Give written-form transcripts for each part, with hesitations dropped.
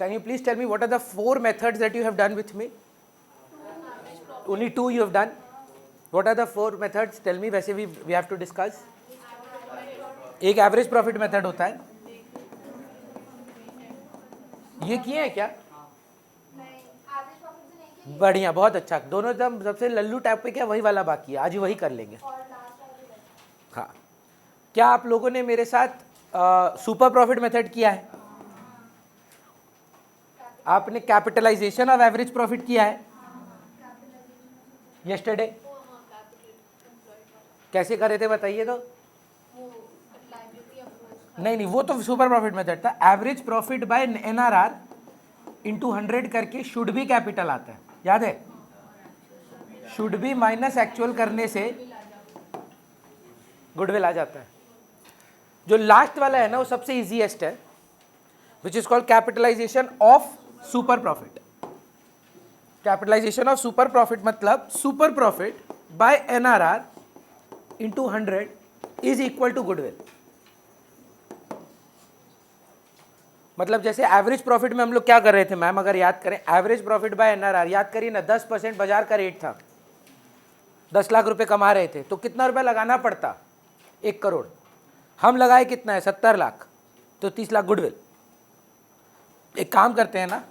Can you please tell me what are the 4 methods that you have done with me? Only 2 you have done. What are the 4 methods? Tell me. वैसे we have to discuss. एक average profit method होता है, ये किए हैं क्या? बढ़िया, बहुत अच्छा. दोनों एकदम सबसे लल्लू टाइप पे क्या वही वाला बाकी है, आज वही कर लेंगे. हाँ, क्या आप लोगों ने मेरे साथ सुपर प्रॉफिट मेथड किया है? आपने कैपिटलाइजेशन ऑफ एवरेज प्रॉफिट किया है यस्टरडे? कैसे करे थे बताइए तो. नहीं, वो तो सुपर प्रॉफिट मेथड था. Average profit by NRR into 100 करके शुड बी कैपिटल आता है, याद है? शुड बी माइनस एक्चुअल करने से गुडविल आ जाता है. जो लास्ट वाला है ना वो सबसे इजीएस्ट है, which is called capitalization of super profit. Capitalization of super profit मतलब super profit by NRR into 100 is equal to goodwill. मतलब जैसे एवरेज प्रॉफिट में हम लोग क्या कर रहे थे मैम, अगर याद करें, एवरेज प्रॉफिट बाय NRR याद करिए ना, 10% बाजार का रेट था, 10 लाख रुपए कमा रहे थे, तो कितना रुपया लगाना पड़ता? 1 करोड़. हम लगाए कितना है? 70 लाख, तो 30 लाख गुडविल. एक काम करते हैं ना,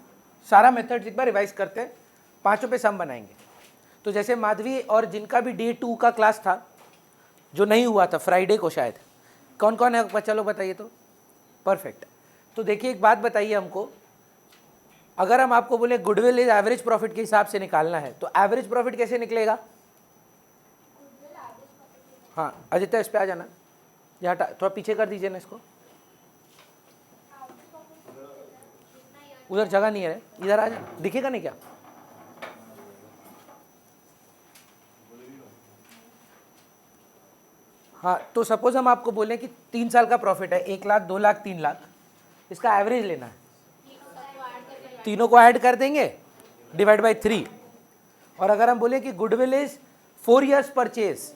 सारा मेथड एक बार रिवाइज करते हैं, 5 पे सम बनाएंगे. तो जैसे माधवी और जिनका भी डे 2 का क्लास था जो नहीं हुआ था फ्राइडे को शायद, कौन कौन है चलो बताइए तो. परफेक्ट. तो देखिए एक बात बताइए हमको, अगर हम आपको बोले गुडविल इज एवरेज प्रॉफिट के हिसाब से निकालना है, तो एवरेज प्रॉफिट कैसे निकलेगा? हाँ अजिता, इस पे आ जाना, यहाँ थोड़ा पीछे कर दीजिए ना इसको, उधर जगह नहीं है, इधर आ जा, दिखेगा नहीं क्या? हाँ, तो सपोज हम आपको बोलें कि 3 साल का प्रॉफिट है, 1 लाख, 2 लाख, 3 लाख, इसका एवरेज लेना है. तीनों को ऐड कर देंगे, डिवाइड बाय 3. और अगर हम बोले कि goodwill is 4 years purchase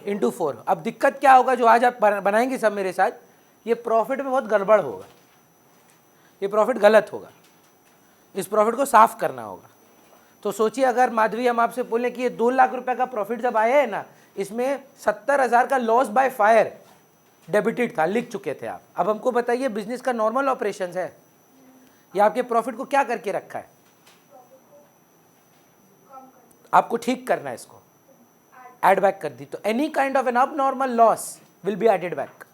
into 4. अब दिक्कत क्या होगा, जो आज आप बनाएंगे सब मेरे साथ, ये प्रॉफिट में बहुत गड़बड़ होगा, ये प्रॉफिट गलत होगा, इस प्रॉफिट को साफ करना होगा. तो सोचिए अगर माधवी हम आपसे बोले कि ये 2 लाख रुपए का प्रॉफिट जब आया है ना, इसमें 70,000 का लॉस बाय फायर डेबिटेड था, लिख चुके थे आप. अब हमको बताइए बिजनेस का नॉर्मल ऑपरेशंस है या आपके प्रॉफिट को क्या करके रखा है? आपको ठीक करना है, इसको एड बैक कर दी, तो any kind of an abnormal loss will be added back.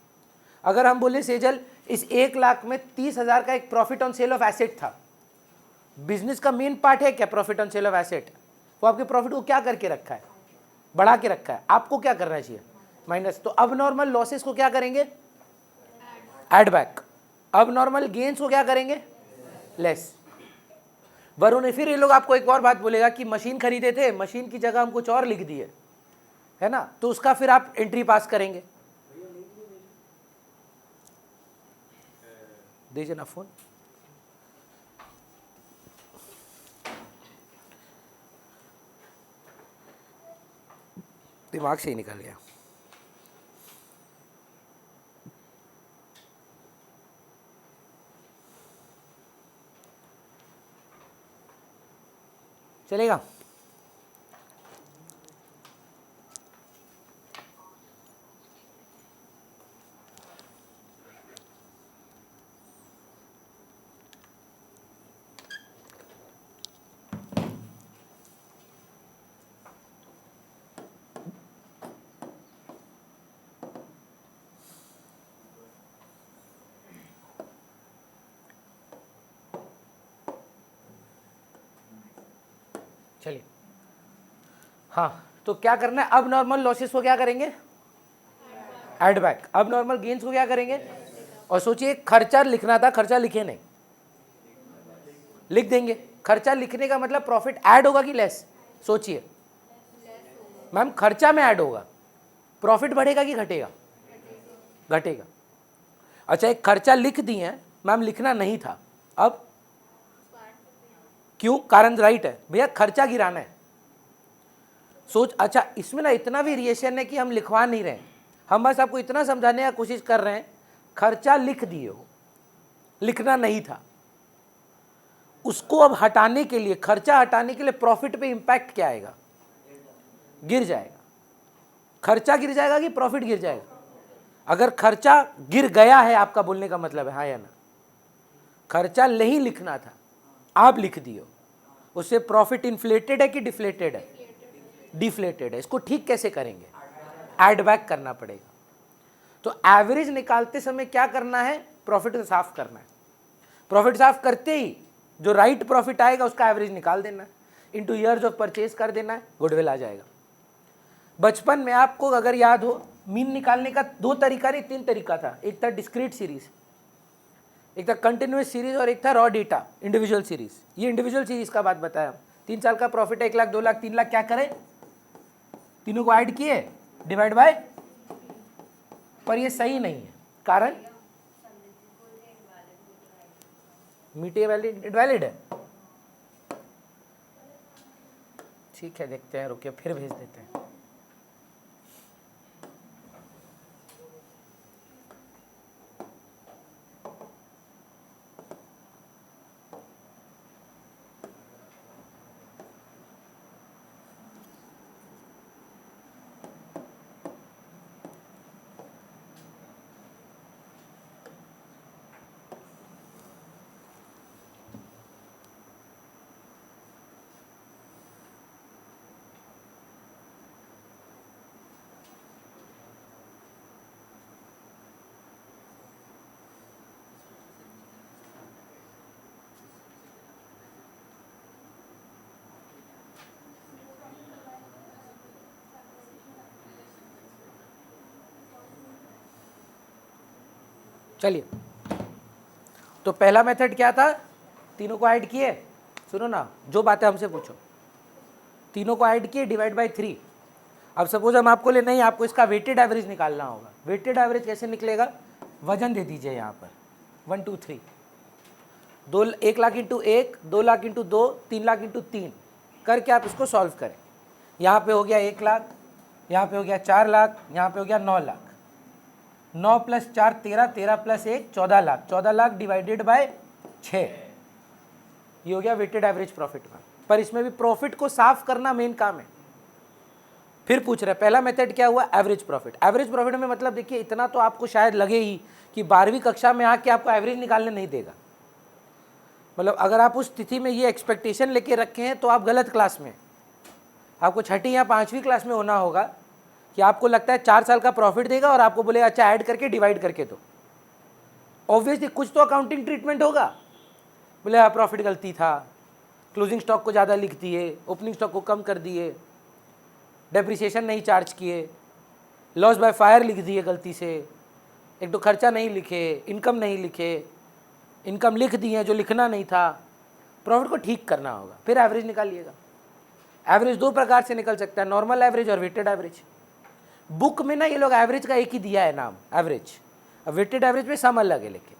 अगर हम बोले सेजल इस 1 लाख में 30,000 का एक profit on sale of asset था, बिजनेस का मेन पार्ट है क्या profit on sale of asset? वो आपके प्रॉफिट को क्या करके रखा है? बढ़ा के रखा है. आपको क्या करना चाहिए? माइनस. तो अब नॉर्मल लॉसेस को क्या करेंगे? Add back. Abnormal gains को क्या करेंगे? लेस. वरुण फिर ये लोग आपको एक और बात बोलेगा कि मशीन खरीदे थे, मशीन की जगह हम कुछ और लिख दिए है ना, तो उसका फिर आप एंट्री पास करेंगे. दीजिए ना फोन. दिमाग से ही निकल गया. चलेगा? चलिए. हाँ, तो क्या करना है, अब नॉर्मल लॉसेस को क्या करेंगे? Add back. Abnormal gains को क्या करेंगे? और सोचिए खर्चा लिखना था, खर्चा लिखे नहीं, लिख देंगे. खर्चा लिखने का मतलब प्रॉफिट ऐड होगा कि लेस? सोचिए मैम, खर्चा में ऐड होगा, प्रॉफिट बढ़ेगा कि घटेगा? घटेगा. अच्छा, एक खर्चा लिख दिए मैम, लिखना नहीं था, अब क्यों? कारण राइट है भैया, खर्चा गिराना है. सोच, अच्छा इसमें ना इतना वेरिएशन है कि हम लिखवा नहीं रहे हैं, हम बस आपको इतना समझाने की कोशिश कर रहे हैं, खर्चा लिख दिए हो, लिखना नहीं था, उसको अब हटाने के लिए, खर्चा हटाने के लिए प्रॉफिट पे इंपैक्ट क्या आएगा? गिर जाएगा। खर्चा गिर जाएगा कि प्रॉफिट गिर जाएगा? अगर खर्चा गिर गया है, आपका बोलने का मतलब है हाँ या ना? खर्चा नहीं लिखना था, आप लिख दियो, उससे प्रॉफिट इन्फ्लेटेड है कि डिफ्लेटेड है? डिफ्लेटेड है। इसको ठीक कैसे करेंगे? ऐड बैक करना पड़ेगा। तो एवरेज निकालते समय क्या करना है? प्रॉफिट को साफ करना है। प्रॉफिट साफ करते ही जो राइट प्रॉफिट आएगा उसका एवरेज निकाल देना है, इनटू ईयर्स ऑफ परचेज कर देना है, गुडविल आ जाएगा। बचपन में आपको अगर याद हो, मीन निकालने का 2 तरीका नहीं 3 तरीका था। एक था डिस्क्रीट सीरीज, एक था कंटिन्यूअस सीरीज और एक था रॉ डेटा इंडिविजुअल सीरीज। ये इंडिविजुअल सीरीज का बात बताया। 3 साल का प्रॉफिट है, 1 लाख 2 लाख 3 लाख, क्या करें? तीनों को ऐड किए, डिवाइड बाय, पर ये सही नहीं है। कारण मीटे वैलिड है। ठीक है, देखते हैं, रुकिए फिर भेज देते हैं। चलिए, तो पहला मेथड क्या था? तीनों को ऐड किए, सुनो ना, जो बातें हमसे पूछो, तीनों को ऐड किए, डिवाइड बाय 3। अब सपोज हम आपको ले, नहीं आपको इसका वेटेड एवरेज निकालना होगा। वेटेड एवरेज कैसे निकलेगा? वजन दे दीजिए यहाँ पर 1 2 3, 1 lakh into 1, 2 lakh into 2, 3 lakh into 3 करके आप इसको सॉल्व करें। यहाँ पे हो गया 1 लाख, यहाँ पे हो गया 4 लाख, यहाँ पे हो गया 9 लाख। 9 + 4 13, 13 + 1 14 लाख, 14 लाख डिवाइडेड बाय 6, ये हो गया वेटेड एवरेज प्रॉफिट में। पर इसमें भी प्रॉफिट को साफ करना मेन काम है। फिर पूछ रहे, पहला मेथड क्या हुआ? Average profit. एवरेज प्रॉफिट में मतलब देखिए, इतना तो आपको शायद लगे ही कि 12वीं कक्षा में आके आपको एवरेज निकालने नहीं देगा। मतलब अगर आप उस स्थिति में ये एक्सपेक्टेशन लेके रखे हैं तो आप गलत क्लास में। आपको 6ठी या 5वीं क्लास में होना होगा कि आपको लगता है 4 साल का प्रॉफिट देगा और आपको बोलेगा अच्छा ऐड करके डिवाइड करके दो। ऑब्वियसली कुछ तो अकाउंटिंग ट्रीटमेंट होगा। बोले हाँ प्रॉफिट गलती था, क्लोजिंग स्टॉक को ज़्यादा लिख दिए, ओपनिंग स्टॉक को कम कर दिए, डेप्रिसिएशन नहीं चार्ज किए, लॉस बाय फायर लिख दिए गलती से, एक तो खर्चा नहीं लिखे, इनकम नहीं लिखे, इनकम लिख दिए जो लिखना नहीं था। प्रॉफिट को ठीक करना होगा, फिर एवरेज निकालिएगा। एवरेज 2 प्रकार से निकल सकता है, नॉर्मल एवरेज और वेटेड एवरेज। बुक में ना ये लोग एवरेज का एक ही दिया है नाम, एवरेज। अब वेटेड एवरेज में सम अलग है लेकिन,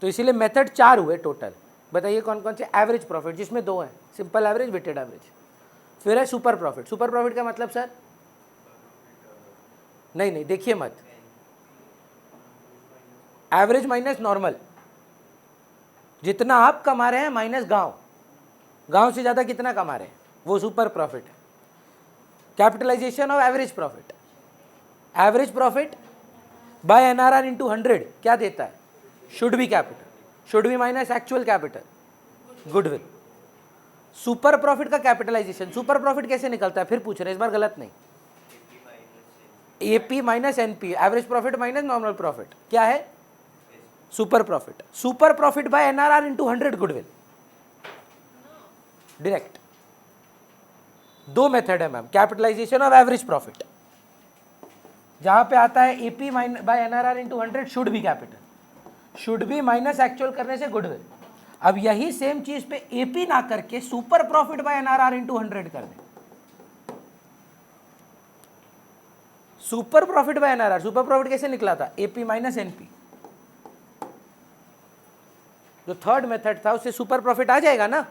तो इसीलिए मेथड 4 हुए टोटल। बताइए कौन कौन से? एवरेज प्रॉफिट, जिसमें 2 हैं, सिंपल एवरेज, वेटेड एवरेज। फिर है सुपर प्रॉफिट। सुपर प्रॉफिट का मतलब सर? नहीं देखिए मत, एवरेज माइनस नॉर्मल, जितना आप कमा रहे हैं माइनस गांव से ज्यादा कितना कमा रहे हैं, वो सुपर प्रॉफिट है। Capitalisation of average profit. Average profit by NRR into 100 क्या देता है? Should be capital, should be minus actual capital, goodwill. Super profit का कैपिटलाइजेशन, सुपर प्रॉफिट कैसे निकलता है? फिर पूछ रहे, इस बार गलत नहीं। AP minus NP, average profit minus normal profit, क्या है? Super profit. Super profit by NRR into 100 goodwill, direct. 2 method है ma'am, capitalization of average profit. जहां पे आता है AP by NRR into 100 should be capital, should be minus actual करने से goodwill. अब यही सेम चीज पे एपी ना करके super profit by NRR into 100 कर दें। Super profit by NRR, super profit कैसे निकला था? AP minus NP. जो थर्ड मेथड था उससे सुपर प्रॉफिट आ जाएगा ना,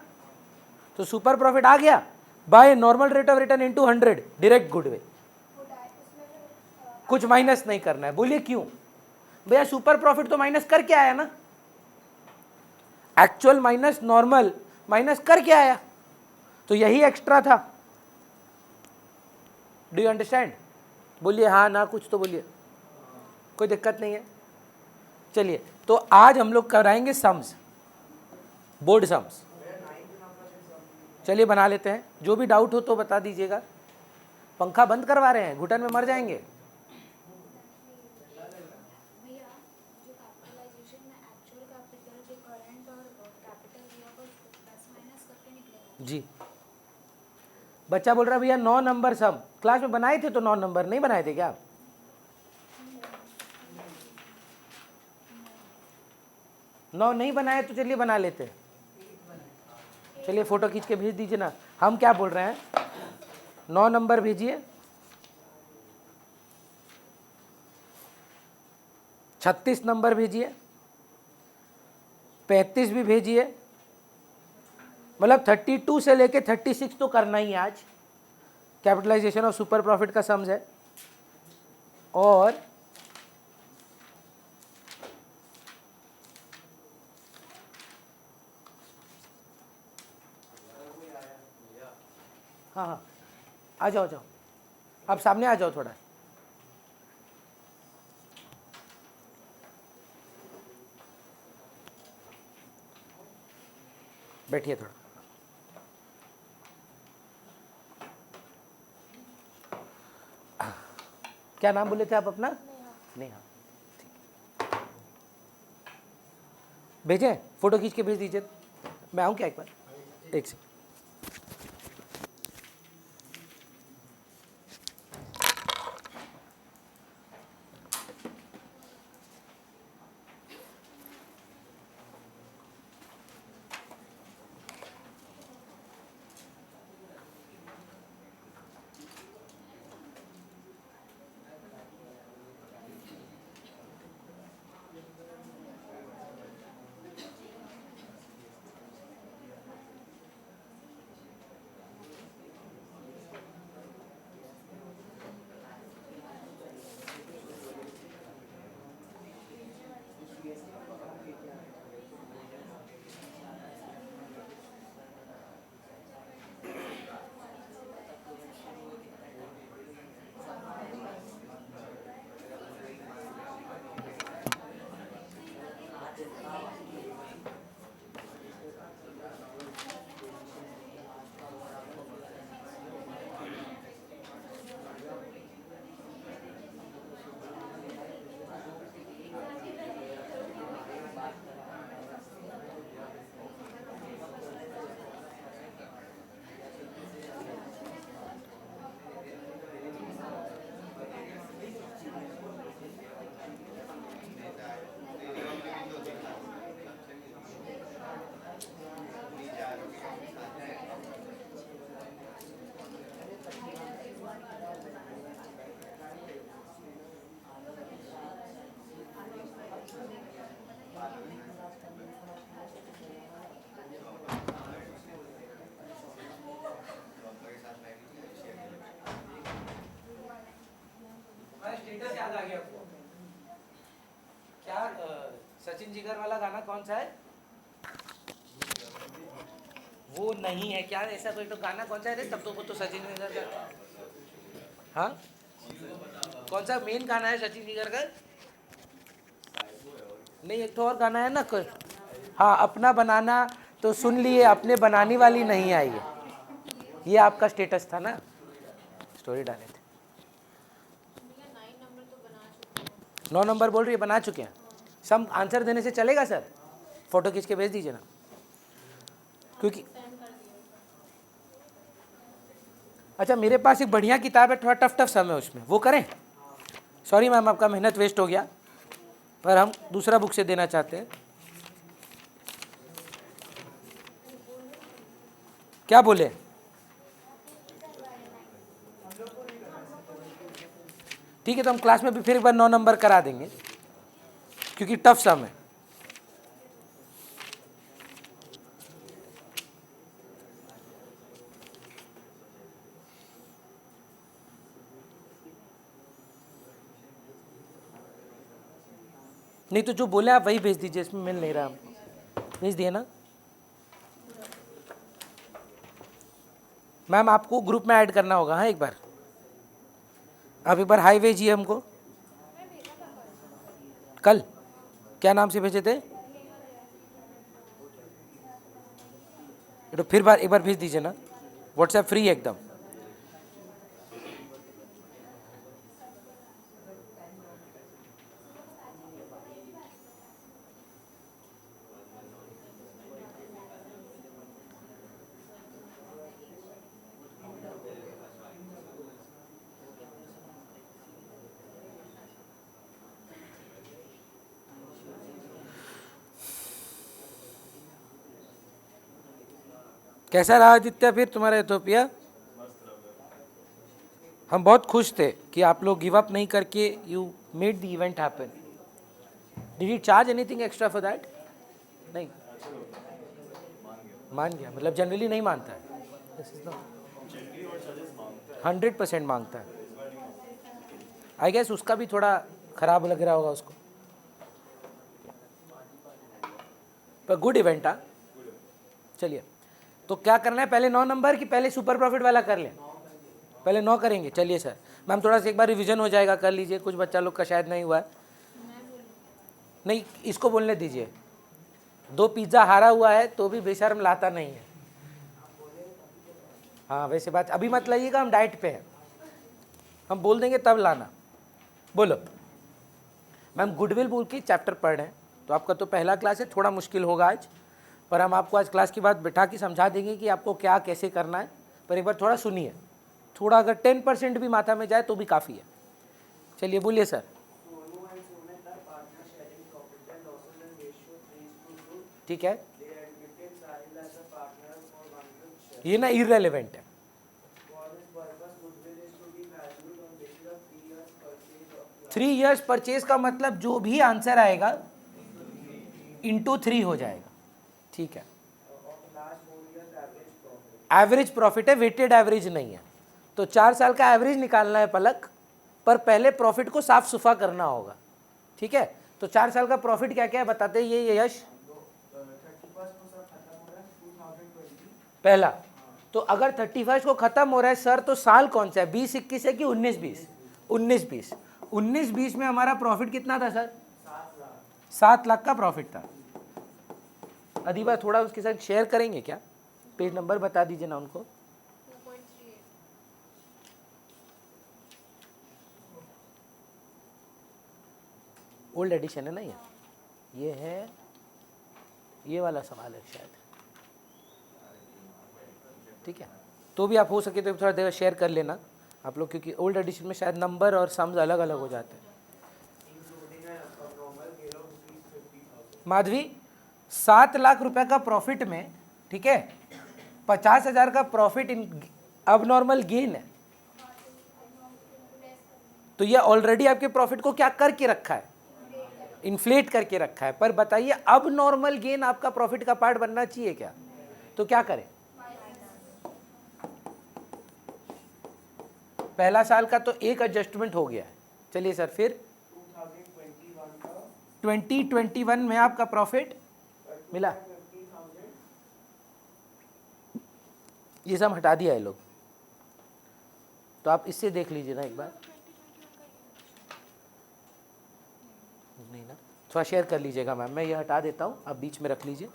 तो सुपर प्रॉफिट आ गया, by normal rate of return into 100 direct goodwill. कुछ माइनस नहीं करना है। बोलिए क्यों? भैया सुपर प्रॉफिट तो माइनस करके आया ना। एक्चुअल माइनस नॉर्मल माइनस कर क्या आया, तो यही एक्स्ट्रा था। Do you understand? बोलिए हाँ ना, कुछ तो बोलिए, कोई दिक्कत नहीं है। चलिए, तो आज हम लोग कराएंगे सम्स, बोर्ड सम्स। चलिए बना लेते हैं, जो भी डाउट हो तो बता दीजिएगा। पंखा बंद करवा रहे हैं, घुटन में मर जाएंगे। जी, बच्चा बोल रहा है भैया 9 नंबर सम क्लास में बनाए थे, तो 9 नंबर नहीं बनाए थे क्या आप? नौ नहीं बनाए तो चलिए बना लेते हैं। चलिए फोटो खींच के भेज दीजिए ना। हम क्या बोल रहे हैं, 9 नंबर भेजिए, 36 नंबर भेजिए, 35 भी भेजिए, मतलब 32 से लेके 36 तो करना ही आज। कैपिटलाइजेशन ऑफ सुपर प्रॉफिट का सम्स है। और हाँ हाँ, आ जाओ जाओ, आप सामने आ जाओ थोड़ा। बैठिए थोड़ा। क्या नाम बोले थे आप अपना? नेहा। ठीक, भेजें, फोटो खींच के भेज दीजिए। मैं आऊँ क्या एक बार? एक से स्टेटस याद आ गया आपको? क्या सचिन जिगर वाला गाना कौन सा है? वो नहीं है क्या? ऐसा कोई तो गाना कौन सा है रे? तब तो वो तो सचिन जिगर का। हाँ, कौन सा मेन गाना है सचिन जिगर का? नहीं, एक तो और गाना है ना कोई। हाँ, अपना बनाना तो सुन लिए, अपने बनाने वाली नहीं आई है। ये आपका स्टेटस था ना, स्टोरी डाले थे। 9 नंबर बोल रही है, बना चुके हैं। सम आंसर देने से चलेगा सर? फोटो खींच के भेज दीजिए ना, क्योंकि अच्छा मेरे पास एक बढ़िया किताब है, थोड़ा टफ टफ सम है उसमें, वो करें? सॉरी मैम, आपका मेहनत वेस्ट हो गया, पर हम दूसरा बुक से देना चाहते हैं। क्या बोले? ठीक है, तो हम क्लास में भी फिर एक बार 9 नंबर करा देंगे, क्योंकि टफ सम है। नहीं तो जो बोले आप वही भेज दीजिए, इसमें मिल नहीं रहा हमको। भेज दिए ना मैम? आपको ग्रुप में ऐड करना होगा। हाँ, एक बार आप एक बार हाई भेजिए हमको। कल क्या नाम से भेजे थे? तो फिर बार एक बार भेज दीजिए ना, व्हाट्सएप फ्री है एकदम। कैसा रहा आदित्य फिर तुम्हारा इथोपिया? हम बहुत खुश थे कि आप लोग गिव अप नहीं करके you made the event happen. Did you charge anything extra for that? नहीं, मान गया मतलब जनरली नहीं मानता है। 100% मांगता है। आई गेस उसका भी थोड़ा खराब लग रहा होगा उसको, पर गुड इवेंट। हाँ, चलिए तो क्या करना है, पहले 9 नंबर की पहले सुपर प्रॉफिट वाला कर लें? पहले 9 करेंगे। चलिए सर, मैम थोड़ा सा एक बार रिवीजन हो जाएगा, कर लीजिए। कुछ बच्चा लोग का शायद नहीं हुआ है। नहीं, इसको बोलने दीजिए। 2 पिज्ज़ा हारा हुआ है तो भी बेशर्म लाता नहीं है। हाँ वैसे बात अभी मत लाइएगा, हम डाइट पे हैं। हम बोल देंगे तब लाना। बोलो मैम। गुडविल बोल के चैप्टर पढ़ रहे हैं, तो आपका तो पहला क्लास है, थोड़ा मुश्किल होगा आज, पर हम आपको आज क्लास के बाद बैठा के समझा देंगे कि आपको क्या कैसे करना है। पर एक बार थोड़ा सुनिए, थोड़ा अगर 10% भी माथा में जाए तो भी काफ़ी है। चलिए बोलिए सर। ठीक है, ये ना इररेलेवेंट है। 3 years परचेज का मतलब जो भी आंसर आएगा इंटू 3 हो जाएगा। ठीक है, एवरेज प्रॉफिट है, वेटेड एवरेज नहीं है। तो 4 साल का एवरेज निकालना है पलक, पर पहले प्रॉफिट को साफ सुफा करना होगा। ठीक है, तो 4 साल का प्रॉफिट क्या क्या है बताते हैं ये यश? पहला, तो अगर 31 को खत्म हो रहा है सर, तो साल कौन सा है? 20-21 है कि 19-20? 19-20। 19-20 में हमारा प्रॉफिट कितना था सर? 7 लाख का प्रॉफिट था। अदीबा थोड़ा उसके साथ शेयर करेंगे क्या? पेज नंबर बता दीजिए ना उनको। ओल्ड एडिशन है ना ये है, ये वाला सवाल है शायद। ठीक है, तो भी आप हो सके तो थोड़ा देर शेयर कर लेना आप लोग, क्योंकि ओल्ड एडिशन में शायद नंबर और सम्स अलग अलग हो जाते हैं। माधवी, 7 लाख रुपए का प्रॉफिट में, ठीक है, 50,000 का प्रॉफिट इन अब नॉर्मल गेन है, तो ये ऑलरेडी आपके प्रॉफिट को क्या करके रखा है? इन्फ्लेट करके रखा है। पर बताइए अब नॉर्मल गेन आपका प्रॉफिट का पार्ट बनना चाहिए क्या? तो क्या करें? पहला साल का तो एक एडजस्टमेंट हो गया है। चलिए सर, फिर 2021 में आपका प्रॉफिट मिला, ये सब हटा दिया है लोग, तो आप इससे देख लीजिए ना एक बार। नहीं ना, थोड़ा शेयर कर लीजिएगा मैम, मैं ये हटा देता हूँ, आप बीच में रख लीजिए।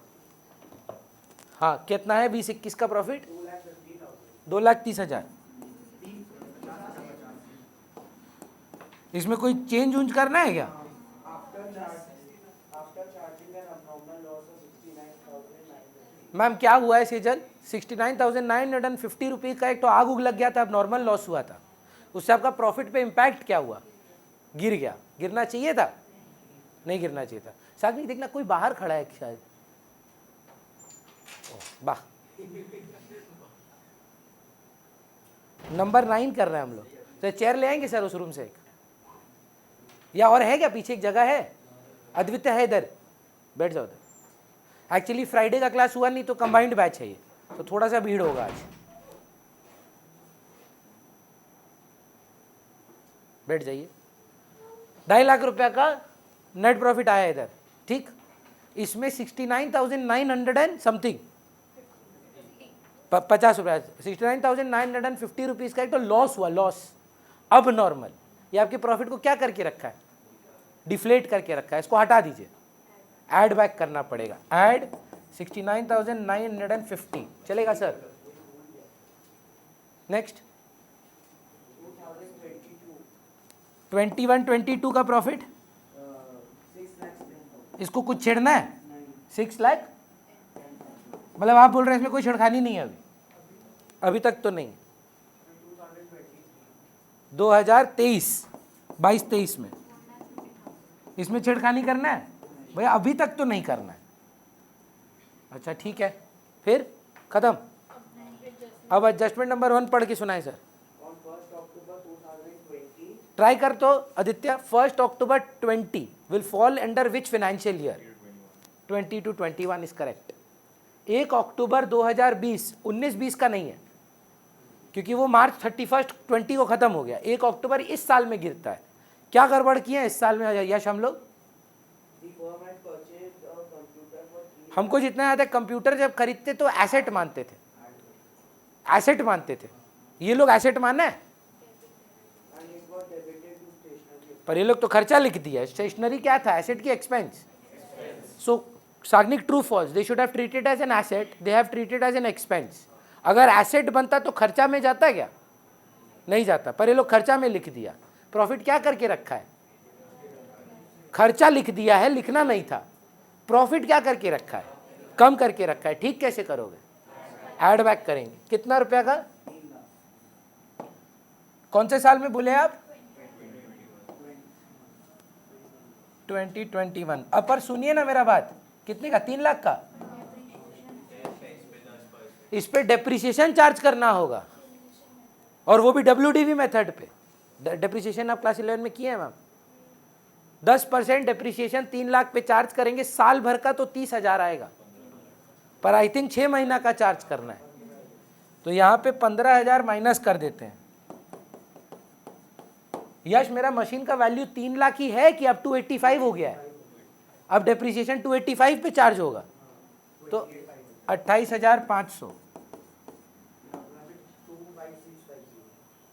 हाँ, कितना है 20-21 का प्रॉफिट? 2,30,000। इसमें कोई चेंज उंज करना है क्या? मैम क्या हुआ है सेजल? 69,950 रुपीज़ का एक तो आग उग लग गया था, अब नॉर्मल लॉस हुआ था, उससे आपका प्रॉफिट पे इम्पैक्ट क्या हुआ? गिर गया। गिरना चाहिए था? नहीं गिरना चाहिए था। सागनी देखना, कोई बाहर खड़ा है शायद। वाह, नंबर 9 कर रहे हैं हम लोग। तो चेयर ले आएंगे सर उस रूम से एक, या और है क्या पीछे एक जगह है? अद्वितीय है इधर, बैठ जाओ उधर। एक्चुअली फ्राइडे का क्लास हुआ नहीं तो कंबाइंड बैच है ये, तो थोड़ा सा भीड़ होगा आज। बैठ जाइए। 2.5 लाख रुपया का नेट प्रॉफिट आया इधर। ठीक, इसमें 69,900 एंड समथिंग 50 रुपया 69,950 रुपीज़ का एक तो लॉस हुआ, लॉस अब नॉर्मल। ये आपके प्रॉफिट को क्या करके रखा है, डिफ्लेट करके रखा है, इसको हटा दीजिए, ऐड बैक करना पड़ेगा, ऐड 69,950 चलेगा सर। नेक्स्ट 21-22 का प्रॉफिट, इसको कुछ छेड़ना है, 6 लाख, मतलब आप बोल रहे हैं इसमें कोई छेड़खानी नहीं है अभी तक तो नहीं। 2023-22-23 में इसमें छेड़खानी करना है भैया, अभी तक तो नहीं करना है। अच्छा ठीक है, फिर खत्म। अब एडजस्टमेंट नंबर 1 पढ़ के सुनाए सर। ट्राई कर तो Aditya, 1 October 20 will fall under which financial year? 20 to 21 is correct. 1 अक्टूबर 2020, 19-20 का नहीं है क्योंकि वो March 31 20 को खत्म हो गया। 1 अक्टूबर इस साल में गिरता है। क्या गड़बड़ किए हैं इस साल में यश हम लोग? हमको जितना याद है कंप्यूटर जब खरीदते तो एसेट मानते थे, एसेट मानते थे। ये लोग एसेट माना है, पर ये लोग तो खर्चा लिख दिया। स्टेशनरी क्या था? एसेट की expense. So Sagnik true false, they should have treated as an asset, they have treated as an expense. अगर एसेट बनता तो खर्चा में जाता क्या? नहीं जाता, पर ये लोग खर्चा में लिख दिया। प्रॉफिट क्या करके रखा है? खर्चा लिख दिया है, लिखना नहीं था। प्रॉफिट क्या करके रखा है? कम करके रखा है। ठीक कैसे करोगे? ऐड बैक करेंगे। कितना रुपया का? कौन से साल में बोले आप? 2021। अब पर सुनिए ना मेरा बात, कितने का? 3 लाख का। इस पे डेप्रिसिएशन चार्ज करना होगा, और वो भी WDV मेथड पे। डेप्रिसिएशन आप क्लास 11 में किए हैं मैम। 10% डेप्रिसिएशन 3 लाख पे चार्ज करेंगे। साल भर का तो 30,000 आएगा, पर आई थिंक 6 महीना का चार्ज करना है, तो यहाँ पे 15,000 माइनस कर देते हैं। यश, मेरा मशीन का वैल्यू 3 लाख ही है कि अब 285 हो गया है? अब डेप्रिसिएशन 285 पे चार्ज होगा, तो 28,500,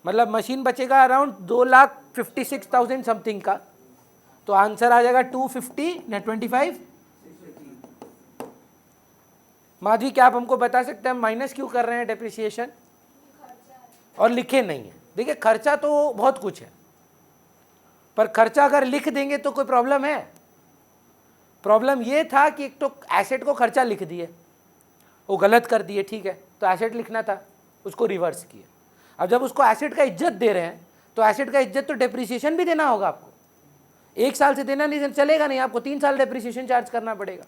मतलब मशीन बचेगा अराउंड 2,56,000 समथिंग का। तो आंसर आ जाएगा 250 ना 25। माधवी, क्या आप हमको बता सकते हैं माइनस क्यों कर रहे हैं डेप्रिसिएशन? और लिखे नहीं है। देखिए, खर्चा तो बहुत कुछ है, पर खर्चा अगर लिख देंगे तो कोई प्रॉब्लम है? प्रॉब्लम ये था कि एक तो एसेट को खर्चा लिख दिए, वो गलत कर दिए, ठीक है, तो एसेट लिखना था, उसको रिवर्स किए। अब जब उसको एसेट का इज्जत दे रहे हैं तो एसेट का इज्जत तो डेप्रिसिएशन भी देना होगा आपको। 1 साल से देना नहीं चलेगा, नहीं, आपको 3 साल डेप्रिसिएशन चार्ज करना पड़ेगा।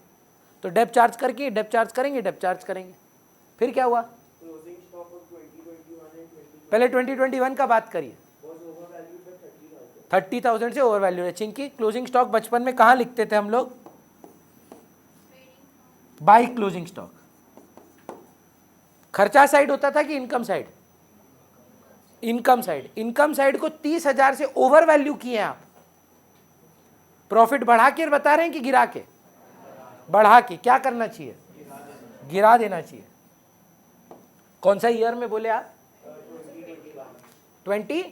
तो डेप चार्ज करके डेप चार्ज करेंगे, डेप चार्ज करेंगे। फिर क्या हुआ? पहले 2021 का बात करिए। 30,000 से ओवर वैल्यू है। चिंकी, क्लोजिंग स्टॉक बचपन में कहाँ लिखते थे हम लोग? By closing stock. खर्चा साइड होता था कि income side? Income side. Income side को 30,000 से ओवर वैल्यू किए आप। प्रॉफिट बढ़ा के बता रहे हैं कि गिरा के? बढ़ा के। क्या करना चाहिए? गिरा देना चाहिए। कौन सा ईयर में बोले आप? 20?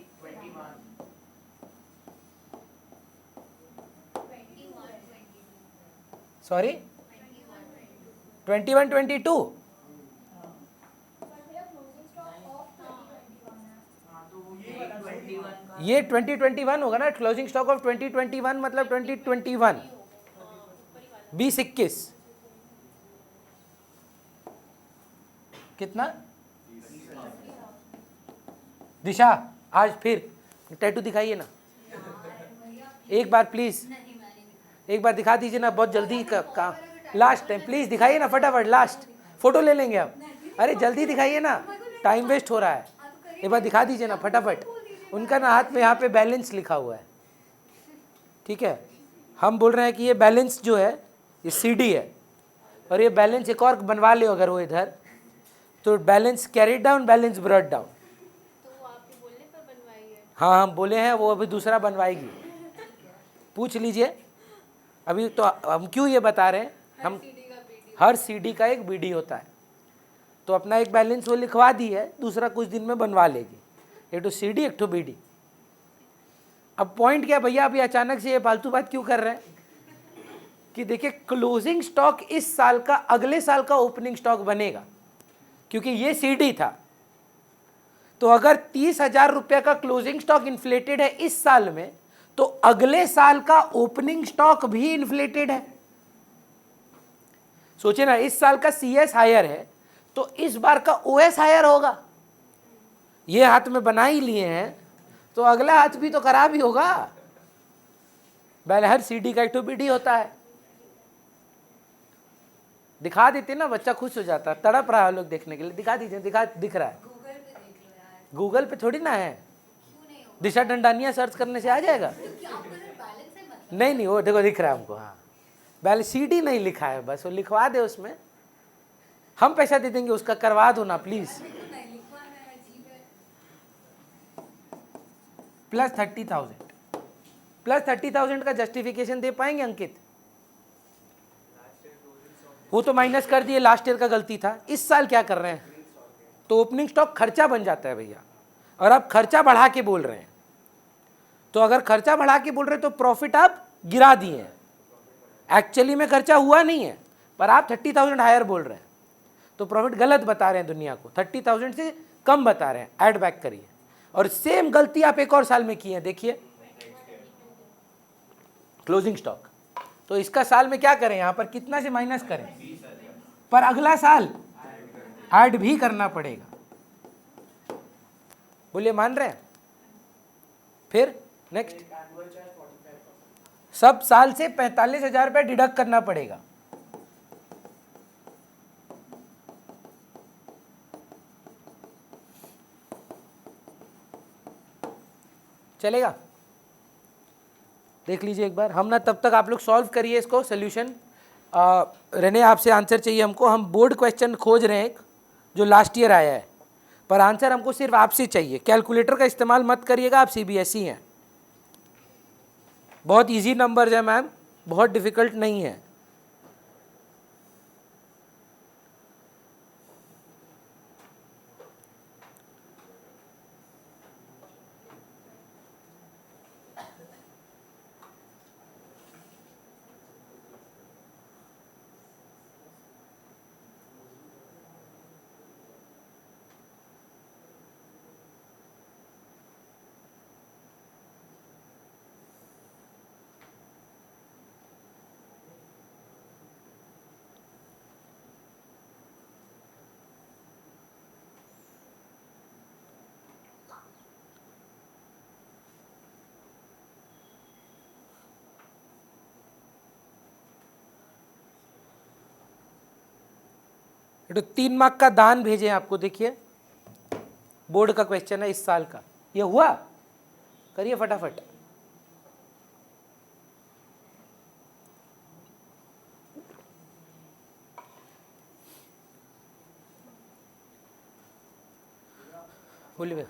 सॉरी, 21-22? ये 2021 होगा ना। क्लोजिंग स्टॉक ऑफ 2021 मतलब 2021 20-21 कितना? दिशा, आज फिर टैटू दिखाइए ना एक बार प्लीज, एक बार दिखा दीजिए ना, बहुत जल्दी का लास्ट टाइम प्लीज दिखाइए ना फटाफट। लास्ट फोटो ले लेंगे आप। अरे जल्दी दिखाइए ना, टाइम वेस्ट हो रहा है। एक बार दिखा दीजिए ना फटाफट। उनका ना हाथ में यहाँ पे बैलेंस लिखा हुआ है, ठीक है। हम बोल रहे हैं कि ये बैलेंस जो है ये CD है, और ये बैलेंस एक और बनवा ले अगर वो इधर, तो balance carried down, balance brought down. तो वो आपके बोलने पर बनवाई है? हाँ, हम बोले हैं, वो अभी दूसरा बनवाएगी। पूछ लीजिए। अभी तो हम क्यों ये बता रहे हैं हम सीडी का बीडी हर सीडी का एक बीडी होता है, तो अपना एक बैलेंस वो लिखवा दी है, दूसरा कुछ दिन में बनवा लेगी, एक तो सीडी एक तो बीडी। अब पॉइंट क्या भैया, अभी अचानक से ये फालतू बात क्यों कर रहे हैं कि देखिए क्लोजिंग स्टॉक इस साल का अगले साल का ओपनिंग स्टॉक बनेगा, क्योंकि ये सीडी था। तो अगर 30,000 रुपये का क्लोजिंग स्टॉक इन्फ्लेटेड है इस साल में, तो अगले साल का ओपनिंग स्टॉक भी इन्फ्लेटेड है। सोचिए ना, इस साल का सीएस हायर है तो इस बार का ओएस हायर होगा। ये हाथ में बना ही लिए हैं तो अगला हाथ भी तो खराब ही होगा। हर सीडी का एक तो बीडी होता है। दिखा देते ना, बच्चा खुश हो जाता, तड़प रहा है लोग देखने के लिए, दिखा दीजिए, दिख रहा है। गूगल पे थोड़ी ना है, दिशा दंडानिया सर्च करने से आ जाएगा। नहीं नहीं, वो देखो दिख रहा है हमको। हाँ, बैलेंस सीडी नहीं लिखा है, बस वो लिखवा दे, उसमें हम पैसा दे देंगे, उसका करवा दो ना प्लीज। प्लस 30,000 का जस्टिफिकेशन दे पाएंगे अंकित? वो तो माइनस कर दिए, लास्ट ईयर का गलती था। इस साल क्या कर रहे हैं, तो ओपनिंग स्टॉक खर्चा बन जाता है भैया, और आप खर्चा बढ़ा के बोल रहे हैं। तो अगर खर्चा बढ़ा के बोल रहे हैं तो प्रॉफिट आप गिरा दिए हैं, एक्चुअली में खर्चा हुआ नहीं है, पर आप 30,000 हायर बोल रहे हैं, तो प्रॉफिट गलत बता रहे हैं दुनिया को, 30,000 से कम बता रहे हैं। ऐड बैक करिए। और सेम गलती आप एक और साल में की है, देखिए क्लोजिंग स्टॉक। तो इसका साल में क्या करें, यहां पर कितना से माइनस करें, पर अगला साल ऐड भी करना पड़ेगा। बोलिए मान रहे हैं? फिर नेक्स्ट, सब साल से 45,000 रुपये डिडक्ट करना पड़ेगा। चलेगा? देख लीजिए एक बार, हम ना तब तक आप लोग सॉल्व करिए इसको, सोल्यूशन। रहने आपसे आंसर चाहिए हमको, हम बोर्ड क्वेश्चन खोज रहे हैं एक जो लास्ट ईयर आया है, पर आंसर हमको सिर्फ आपसे चाहिए। कैलकुलेटर का इस्तेमाल मत करिएगा, आप सीबीएसई हैं। बहुत इजी नंबर्स है मैम, बहुत डिफिकल्ट नहीं है। तो 3 मार्क का दान भेजे आपको, देखिए बोर्ड का क्वेश्चन है इस साल का, ये हुआ, करिए फटाफट। बोलिए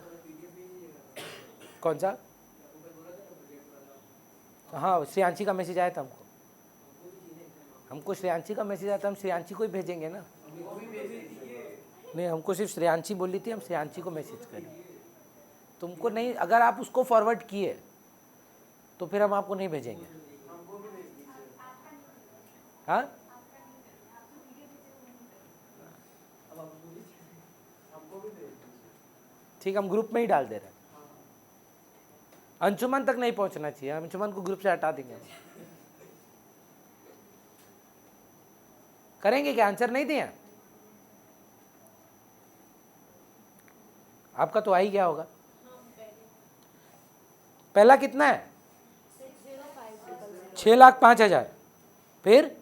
कौन सा? हाँ, श्रेयांशी का मैसेज आया था हमको श्रेयांशी का मैसेज आया था, हम श्रेयांशी को ही भेजेंगे ना। नहीं, हमको सिर्फ श्रेयांशी बोली थी, हम श्रेयांशी को मैसेज करें। तुमको नहीं, अगर आप उसको फॉरवर्ड किए तो फिर हम आपको नहीं भेजेंगे। हाँ, ठीक, हम ग्रुप में ही डाल दे रहे हैं। अंशुमन तक नहीं पहुंचना चाहिए, अंशुमन को ग्रुप से हटा देंगे। करेंगे क्या? आंसर नहीं दिया आपका तो आ ही गया होगा। पहला कितना है? 6,05,000, फिर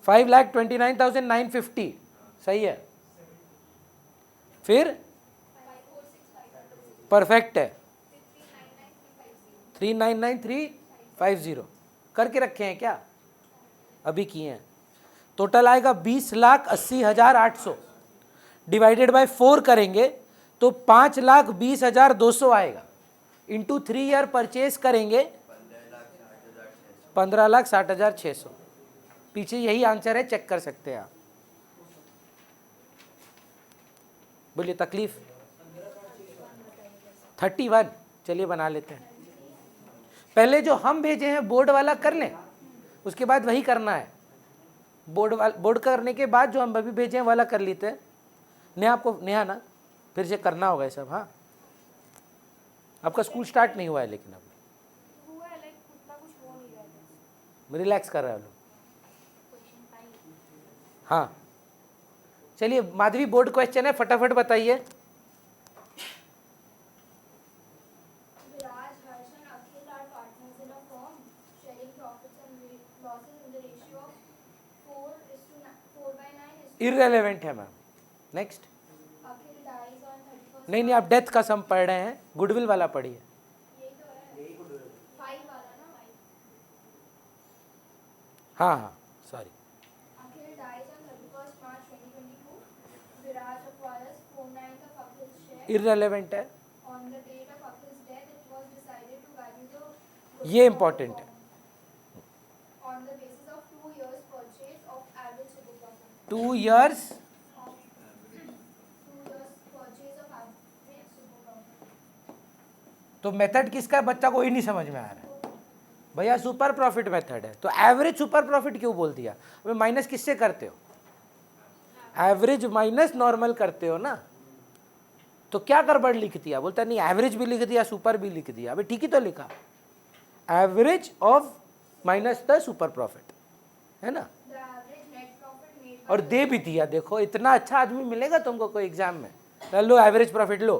5,29,950, सही है। फिर परफेक्ट है, 399,350 करके रखे हैं क्या? अभी किए हैं। टोटल आएगा 20,80,800, डिवाइडेड बाय 4 करेंगे तो 5,20,200 आएगा। इंटू 3 ईयर परचेज करेंगे 15,60,600। पीछे यही आंसर है, चेक कर सकते हैं आप। बोलिए तकलीफ 31। चलिए बना लेते हैं। पहले जो हम भेजे हैं बोर्ड वाला कर लें, उसके बाद वही करना है। बोर्ड करने के बाद जो हम अभी भेजे हैं वाला कर लेते हैं। नेहा ना फिर से करना होगा ये सब। हाँ, आपका स्कूल स्टार्ट नहीं हुआ है लेकिन अब हुआ है, लाइक उतना कुछ हो नहीं रहा है। रिलैक्स कर रहे हो लोग। क्वेश्चन 5 हाँ चलिए, माधवी बोर्ड क्वेश्चन है, फटाफट बताइए। Viraj, Harsh and Akhil are partners in a firm, sharing profits and losses in the ratio of 4/9. Irrelevant है ma'am. Next. Akhil dies on 31st. नहीं, आप डेथ का सम पढ़ रहे हैं, गुडविल वाला पढ़िए। यही तो है, 5 वाला ना। हाँ हाँ sorry. Akhil dies on 31st March 2022. Viraj acquires 4/9 of Akhil's share. Irrelevant है, On the date of Akhil's death, it was decided to value the ये important है। on the basis of 2 years purchase of average super profit. 2 years 2 years purchase of average super profit. तो method किसका है, बच्चा को ही नहीं समझ में आ रहा है भैया। सुपर प्रॉफिट मेथड है, तो एवरेज सुपर प्रॉफिट क्यों बोल दिया? अबे माइनस किससे करते हो? एवरेज माइनस नॉर्मल करते हो ना। तो क्या गड़बड़ लिख दिया? बोलता नहीं एवरेज भी लिख दिया, सुपर भी लिख दिया। अबे ठीक ही तो लिखा, average of minus the super profit, है ना। The average net profit made और दे भी दिया। देखो इतना अच्छा आदमी मिलेगा तुमको कोई एग्जाम में। लो एवरेज प्रॉफिट लो,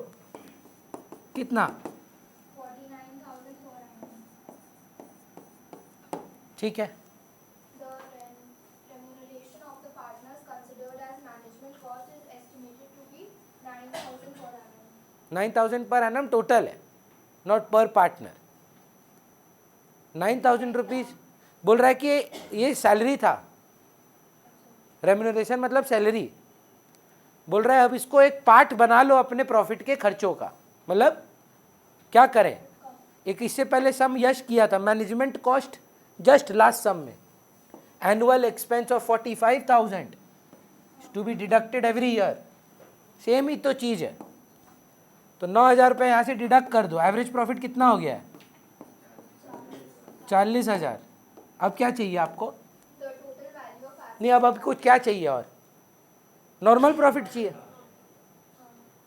कितना? 49,400. ठीक है। The remuneration of the partners considered as management cost is estimated to be 9,000 per annum. 9,000 per annum total है, नॉट पर पार्टनर। 9,000 रुपीज बोल रहा है कि ये सैलरी था। रेम्यूनरेशन मतलब सैलरी। बोल रहा है अब इसको एक पार्ट बना लो अपने प्रॉफिट के खर्चों का। मतलब क्या करें? एक इससे पहले सम यश किया था, management cost just last sum में, annual expense of 45,000 to be deducted every year. Same ही तो चीज़ है। तो 9,000 रुपये यहाँ से डिडक्ट कर दो। एवरेज प्रॉफिट कितना हो गया है? 40,000। अब क्या चाहिए आपको? The total value of assets. नहीं, अब कुछ क्या चाहिए? और नॉर्मल प्रॉफिट चाहिए।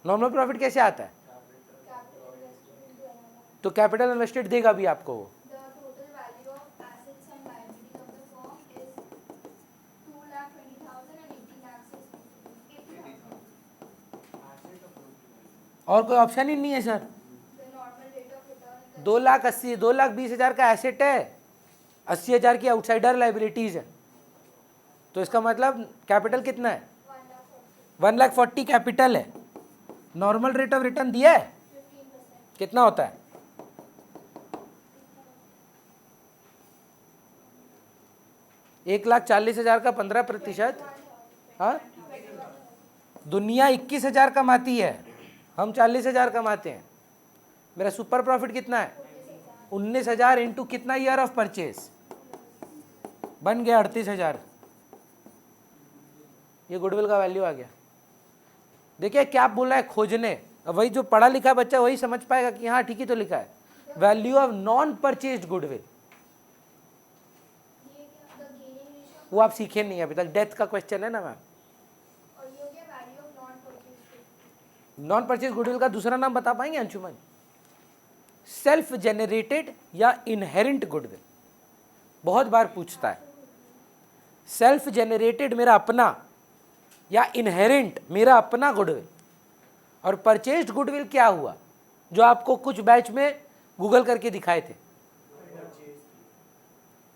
नॉर्मल प्रॉफिट कैसे आता है? Capital invested into another. तो कैपिटल इन्वेस्टेड देगा भी आपको वो। The total value of assets and liabilities of the firm is 2,20,000 and 80 lakhs is 80,000. और कोई ऑप्शन ही नहीं है sir. The normal rate of return is 2,80,000 2,20,000 का एसेट है, 80,000 की आउटसाइडर लाइबिलिटीज है। तो इसका मतलब कैपिटल कितना है? 1,40,000. 1,40,000 कैपिटल है। नॉर्मल रेट ऑफ रिटर्न दिया है, 15%. कितना होता है? 1,40,000 का 15%। हाँ, दुनिया 21,000 कमाती है, हम 40,000 कमाते हैं। मेरा सुपर प्रॉफिट कितना है? 19,000 इंटू कितना ईयर ऑफ परचेज? बन गया 38,000। ये गुडविल का वैल्यू आ गया। देखिए क्या बोल रहा है, खोजने। अब वही जो पढ़ा लिखा बच्चा वही समझ पाएगा कि हाँ ठीक ही तो लिखा है। Value of non purchased goodwill, ये क्या? The gaining ratio वो आप सीखे नहीं अभी तक। डेथ का क्वेश्चन है ना मैम। और ये हो गया value of non-purchased. Non purchase goodwill का दूसरा नाम बता पाएंगे अंशुमन? सेल्फ जेनरेटेड या इनहेरेंट गुडविल। बहुत बार पूछता है। सेल्फ जेनरेटेड मेरा अपना, या इनहेरेंट मेरा अपना गुडविल। और परचेज्ड गुडविल क्या हुआ? जो आपको कुछ बैच में गूगल करके दिखाए थे।